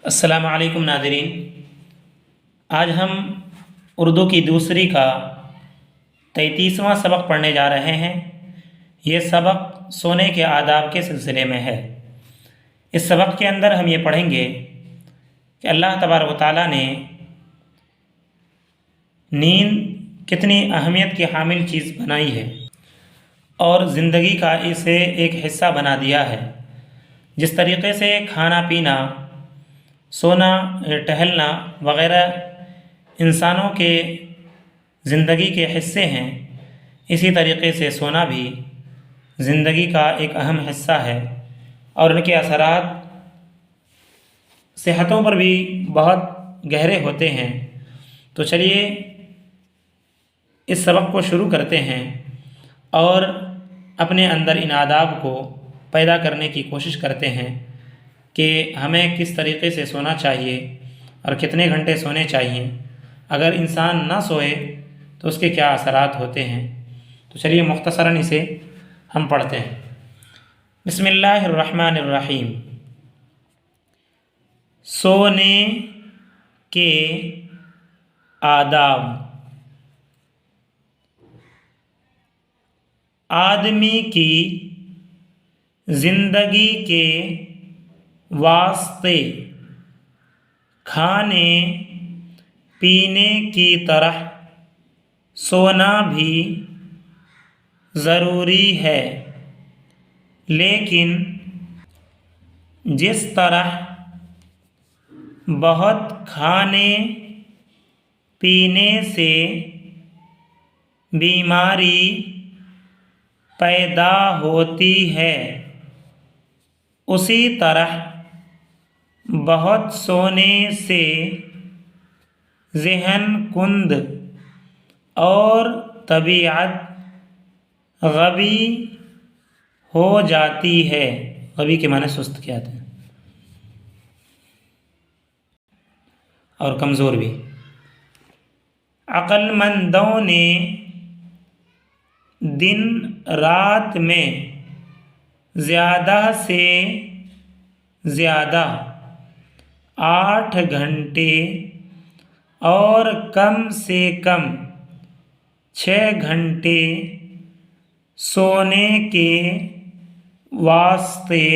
السلام علیکم ناظرین، آج ہم اردو کی دوسری کا 33واں سبق پڑھنے جا رہے ہیں۔ یہ سبق سونے کے آداب کے سلسلے میں ہے۔ اس سبق کے اندر ہم یہ پڑھیں گے کہ اللہ تبارک و تعالیٰ نے نیند کتنی اہمیت کی حامل چیز بنائی ہے اور زندگی کا اسے ایک حصہ بنا دیا ہے۔ جس طریقے سے کھانا پینا، سونا، ٹہلنا وغیرہ انسانوں کے زندگی کے حصے ہیں، اسی طریقے سے سونا بھی زندگی کا ایک اہم حصہ ہے اور ان کے اثرات صحتوں پر بھی بہت گہرے ہوتے ہیں۔ تو چلیے اس سبق کو شروع کرتے ہیں اور اپنے اندر ان آداب کو پیدا کرنے کی کوشش کرتے ہیں کہ ہمیں کس طریقے سے سونا چاہیے اور کتنے گھنٹے سونے چاہیے۔ اگر انسان نہ سوئے تو اس کے کیا اثرات ہوتے ہیں۔ تو چلیے مختصراً اسے ہم پڑھتے ہیں۔ بسم اللہ الرحمن الرحیم۔ سونے کے آداب۔ آدمی کی زندگی کے واسطے کھانے پینے کی طرح سونا بھی ضروری ہے، لیکن جس طرح بہت کھانے پینے سے بیماری پیدا ہوتی ہے، اسی طرح بہت سونے سے ذہن کند اور طبیعت غبی ہو جاتی ہے۔ غبی کے معنی سست کیا آتے ہیں اور کمزور بھی۔ عقل مندوں نے دن رات میں زیادہ سے زیادہ 8 گھنٹے اور کم سے کم 6 گھنٹے سونے کے واسطے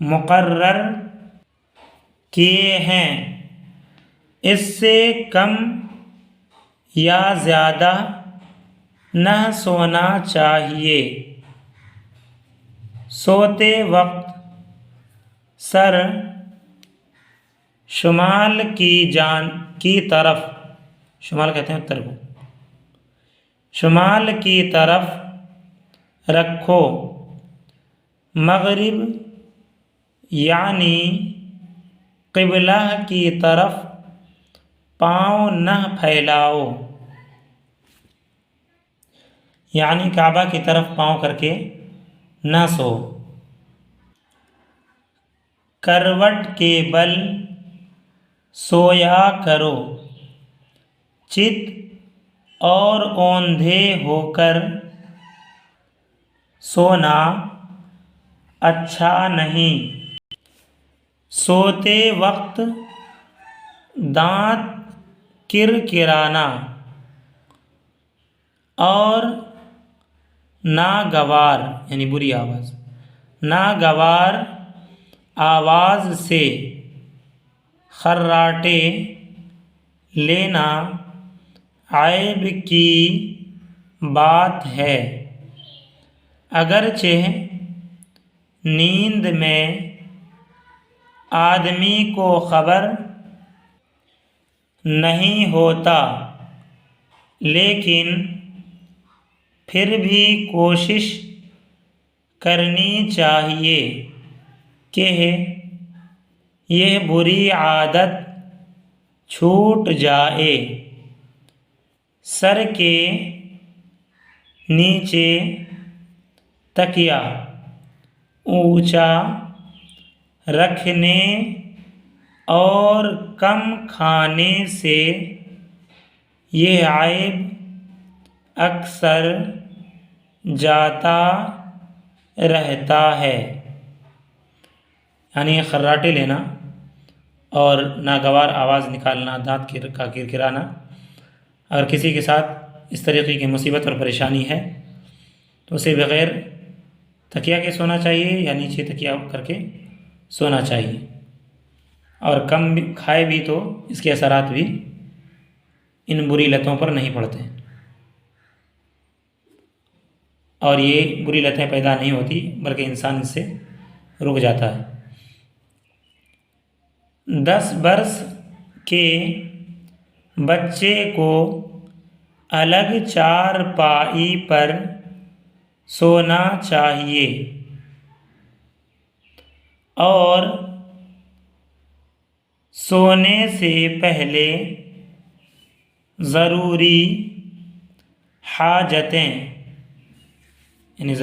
مقرر کیے ہیں۔ اس سے کم یا زیادہ نہ سونا چاہیے۔ سوتے وقت سر شمال کی طرف، شمال کہتے ہیں اتر کو، شمال کی طرف رکھو۔ مغرب یعنی قبلہ کی طرف پاؤں نہ پھیلاؤ، یعنی کعبہ کی طرف پاؤں کر کے نہ سو۔ کروٹ کے بل سویا کرو۔ چت اور اوندھے ہو کر سونا اچھا نہیں۔ سوتے وقت دانت کرکرانا اور ناگوار یعنی بری آواز، ناگوار آواز سے خراٹے لینا عیب کی بات ہے۔ اگرچہ نیند میں آدمی کو خبر نہیں ہوتا، لیکن پھر بھی کوشش کرنی چاہیے کہ یہ بری عادت چھوٹ جائے۔ سر کے نیچے تکیہ اونچا رکھنے اور کم کھانے سے یہ عیب اکثر جاتا رہتا ہے۔ یعنی خراٹے لینا اور ناگوار آواز نکالنا، دانت کا کرکرانا۔ اگر کسی کے ساتھ اس طریقے کی مصیبت اور پریشانی ہے تو اسے بغیر تکیہ کے سونا چاہیے یا نیچے تکیہ کر کے سونا چاہیے، اور کم کھائے بھی تو اس کے اثرات بھی ان بری لتوں پر نہیں پڑتے، اور یہ بری لتیں پیدا نہیں ہوتی بلکہ انسان اس سے رک جاتا ہے۔ 10 برس کے بچے کو الگ چارپائی پر سونا چاہیے اور سونے سے پہلے ضروری حاجتیں یعنی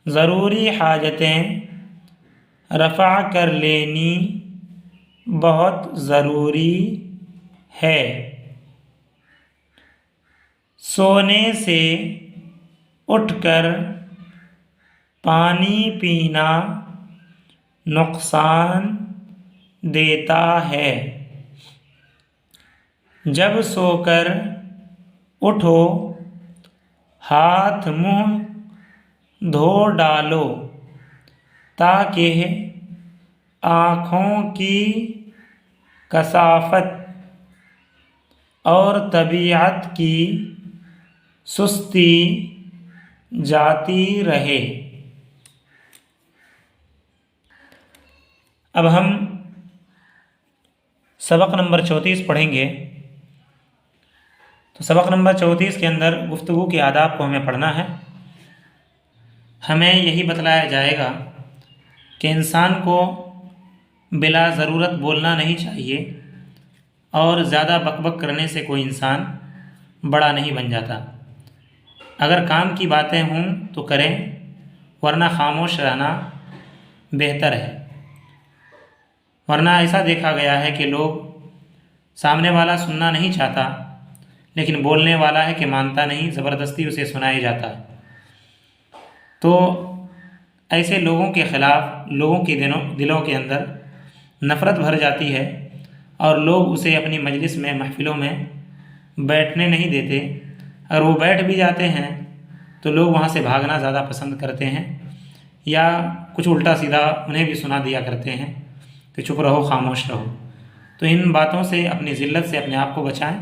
ضروری حاجتیں رفع کر لینی بہت ضروری ہے۔ سونے سے اٹھ کر پانی پینا نقصان دیتا ہے۔ جب سو کر اٹھو ہاتھ منہ دھو ڈالو تاکہ آنکھوں کی کثافت اور طبیعت کی سستی جاتی رہے۔ اب ہم سبق نمبر 34 پڑھیں گے۔ تو سبق نمبر 34 کے اندر گفتگو کے آداب کو ہمیں پڑھنا ہے۔ ہمیں یہی بتلایا جائے گا کہ انسان کو بلا ضرورت بولنا نہیں چاہیے، اور زیادہ بک بک کرنے سے کوئی انسان بڑا نہیں بن جاتا۔ اگر کام کی باتیں ہوں تو کریں، ورنہ خاموش رہنا بہتر ہے۔ ورنہ ایسا دیکھا گیا ہے کہ لوگ سامنے والا سننا نہیں چاہتا لیکن بولنے والا ہے کہ مانتا نہیں، زبردستی اسے سنایا جاتا ہے۔ تو ایسے لوگوں کے خلاف لوگوں کے دلوں کے اندر نفرت بھر جاتی ہے، اور لوگ اسے اپنی مجلس میں، محفلوں میں بیٹھنے نہیں دیتے۔ اگر وہ بیٹھ بھی جاتے ہیں تو لوگ وہاں سے بھاگنا زیادہ پسند کرتے ہیں، یا کچھ الٹا سیدھا انہیں بھی سنا دیا کرتے ہیں کہ چپ رہو، خاموش رہو۔ تو ان باتوں سے، اپنی ذلت سے اپنے آپ کو بچائیں۔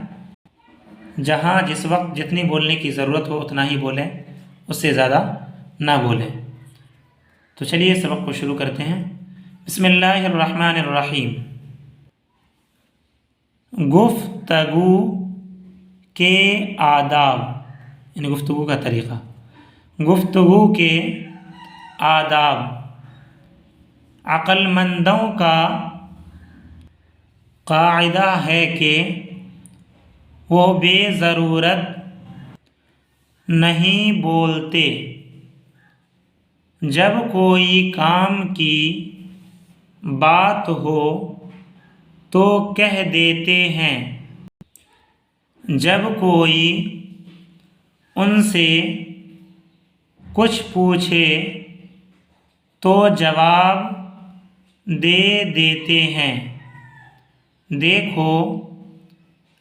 جہاں جس وقت جتنی بولنے کی ضرورت ہو اتنا ہی بولیں، اس سے زیادہ نہ بولیں۔ تو چلیے سبق کو شروع کرتے ہیں۔ بسم اللہ الرحمن الرحیم۔ گفتگو کے آداب یعنی گفتگو کا طریقہ۔ گفتگو کے آداب۔ عقل مندوں کا قاعدہ ہے کہ وہ بے ضرورت نہیں بولتے۔ جب کوئی کام کی بات ہو تو کہہ دیتے ہیں، جب کوئی ان سے کچھ پوچھے تو جواب دے دیتے ہیں۔ دیکھو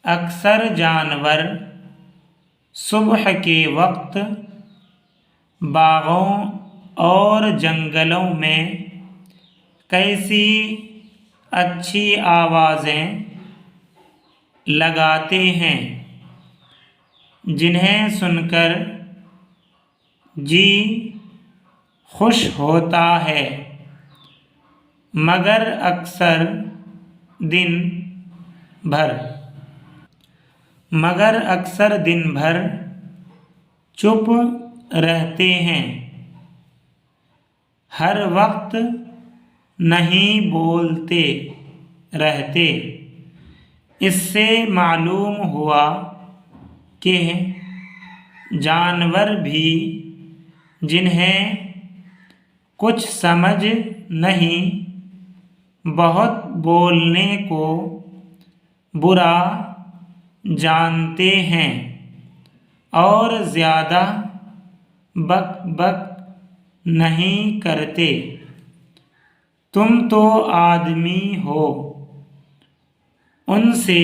اکثر جانور صبح کے وقت باغوں اور جنگلوں میں کیسی اچھی آوازیں لگاتے ہیں، جنہیں سن کر جی خوش ہوتا ہے، مگر اکثر دن بھر چپ رہتے ہیں، ہر وقت نہیں بولتے رہتے۔ اس سے معلوم ہوا کہ جانور بھی جنہیں کچھ سمجھ نہیں، بہت بولنے کو برا جانتے ہیں اور زیادہ بک بک نہیں کرتے۔ تم تو آدمی ہو ان سے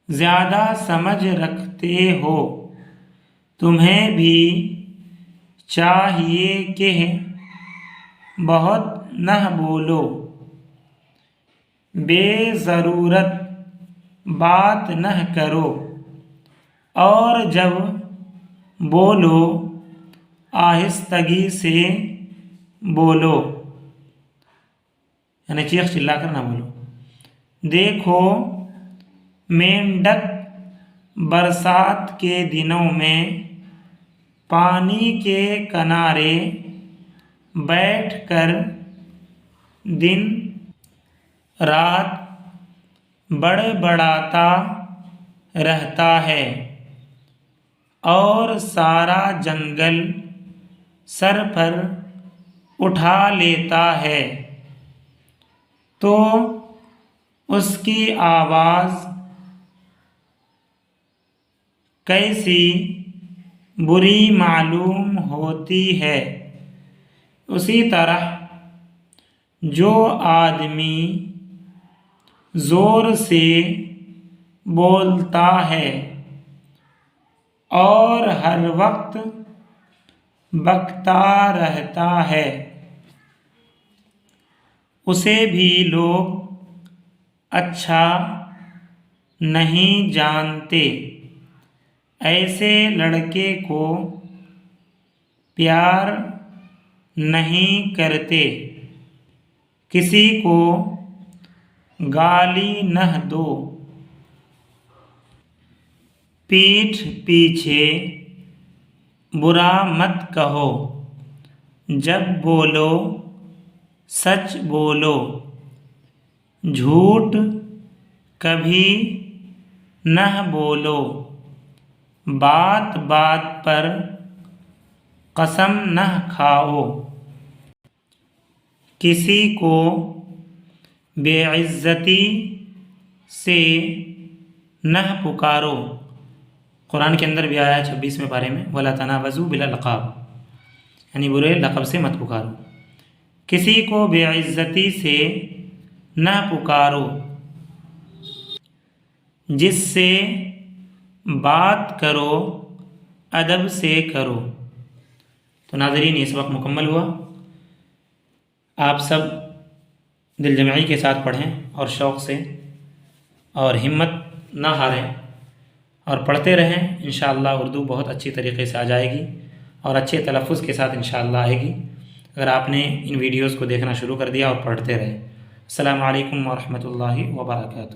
زیادہ سمجھ رکھتے ہو، تمہیں بھی چاہیے کہ بہت نہ بولو، بے ضرورت بات نہ کرو، اور جب بولو آہستگی سے بولو، یعنی چیخ چلا کر نہ بولو۔ دیکھو مینڈک برسات کے دنوں میں پانی کے کنارے بیٹھ کر دن رات بڑبڑاتا رہتا ہے اور سارا جنگل سر پر اٹھا لیتا ہے، تو اس کی آواز کیسی بری معلوم ہوتی ہے۔ اسی طرح جو آدمی زور سے بولتا ہے اور ہر وقت بکتا رہتا ہے، اسے بھی لوگ اچھا نہیں جانتے۔ ایسے لڑکے کو پیار نہیں کرتے۔ کسی کو گالی نہ دو، پیٹھ پیچھے برا مت کہو، جب بولو سچ بولو، جھوٹ کبھی نہ بولو، بات بات پر قسم نہ کھاؤ، کسی کو بے عزتی سے نہ پکارو۔ قرآن کے اندر بھی آیا 26ویں پارے میں وَلَا تَنَابَزُوا بِالْأَلْقَابِ، یعنی برے لقب سے مت پکارو، کسی کو بے عزتی سے نہ پکارو، جس سے بات کرو ادب سے کرو۔ تو ناظرین، یہ سبق مکمل ہوا۔ آپ سب دل جمعی کے ساتھ پڑھیں اور شوق سے، اور ہمت نہ ہاریں اور پڑھتے رہیں۔ انشاءاللہ اردو بہت اچھی طریقے سے آ جائے گی اور اچھے تلفظ کے ساتھ انشاءاللہ آئے گی، اگر آپ نے ان ویڈیوز کو دیکھنا شروع کر دیا اور پڑھتے رہے۔ السلام علیکم ورحمۃ اللہ وبرکاتہ۔